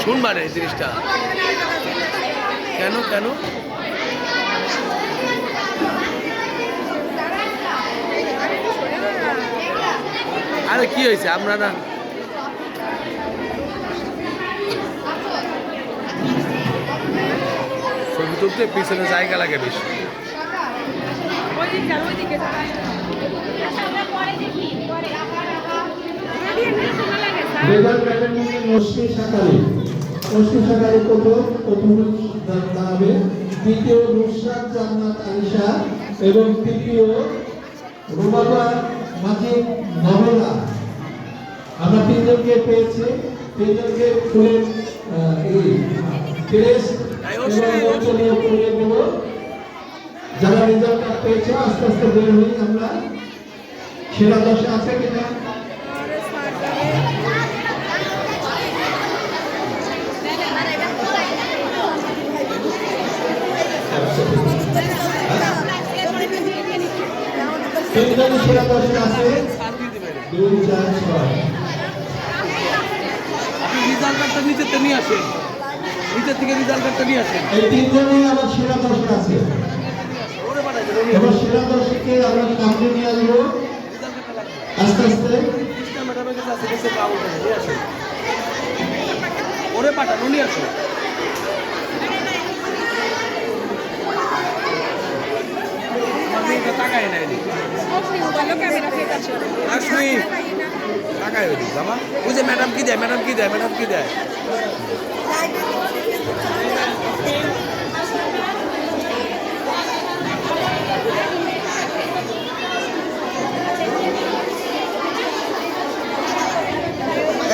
শুনবা না এই জিনিসটা কেন কেন আরে কি হয়েছে আমরা না ছবি তুলতে পিছনে জায়গা লাগে বেশি। দ্বিতীয় নুসরাত জান্নাত আয়েশা এবং তৃতীয় রুবাবা মাজিদ নভেলা। আমরা তিনজনকে পেয়েছি, তিনজনকে ফুলের ড্রেস করিয়ে দেব। যারা রেজাল্ট পেয়েছে আস্তে আস্তে বের হই আমরা। সেরা 10 আছে কিনা? তিনজনের সেরা 10 আছে 2 4 6। আপনি রেজাল্ট কার্ডটা নিচে নিয়ে আসেন, নিচের থেকে রেজাল্ট কার্ডটা নিয়ে আসেন। এই তিনজনই আমার সেরা 10 আছে। এবার সেরা 10কে আমরা সামনে নিয়ে আসবো আস্তে আস্তে। ম্যাডামের কাছে আছে, কিছু পাবো না, নিয়ে আসেন। ওরে পাঠানো নিয়ে আসো। টাকায় নেয়নি আসমি, টাকায় হয়ে দিস বাবা। ওই যে ম্যাডাম কি দেয়, ম্যাডাম কি দেয়, ম্যাডাম কি দেয়?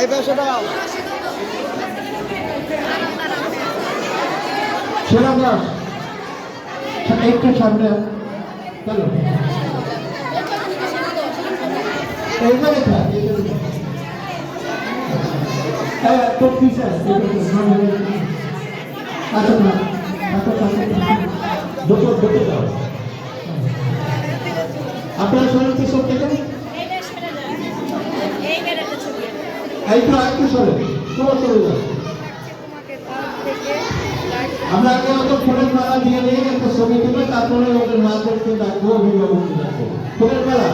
এই পয়সা দাও। সেরা 10 একটু সামনে চলো। এইভাবে থাক, হ্যাঁ তো পিছে আচ্ছা না দুটো দাও। আপনারা সরেন কি সব থেকে এইটা একটু সরে চলে যাও। আমরা আগে ওদের ফুলের মালা দিয়ে নিয়ে একটা ছবি তুলে তারপরে ওদের মাদেরকে ডাকবো, অভিভাবককে ডাকবো। ফুলের মালা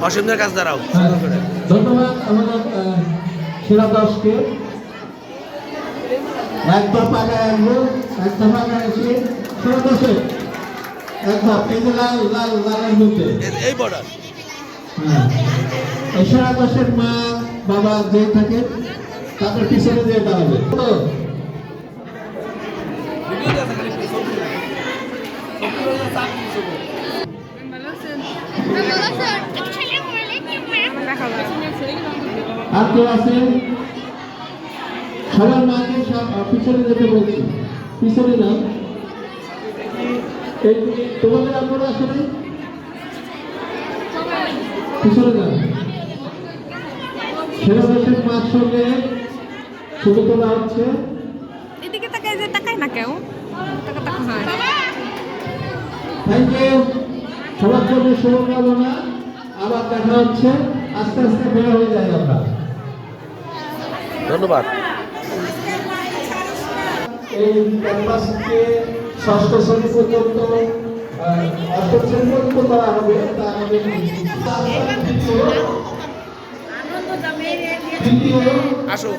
অসীমদের কাছে দাঁড়াও। ধন্যবাদ আমাদের সেরা 10কে। এক ধাপ আগে আসবো, এক ধাপ আগে এসে সেরা 10 এক ধাপ এই যে লাল লাল লালের মধ্যে এই বর্ডার। হ্যাঁ, এই সেরা 10 মা বাবা যে থাকে তাদের পিছনে দিয়ে দাঁড়াবে। আর কেউ আছে? সবার মাকে পিছনে যেতে বলছি, পিছনে না। তোমাদের আপনারা আসলে পিছনে যান। সেরা 10 মার সঙ্গে ছবি তোলা হচ্ছে। এদিকে তাকায় যে তাকায় না কেউ, থ্যাংক ইউ। সবার জন্য শুভকামনা। আবার দেখা হচ্ছে, আস্তে আস্তে বের হয়ে যায় আমরা। ধন্যবাদ। এই ক্যাম্পাসকে 6ষ্ঠ শ্রেণী পর্যন্ত 8ম শ্রেণী পর্যন্ত করা হবে। তা আমাদের আসো।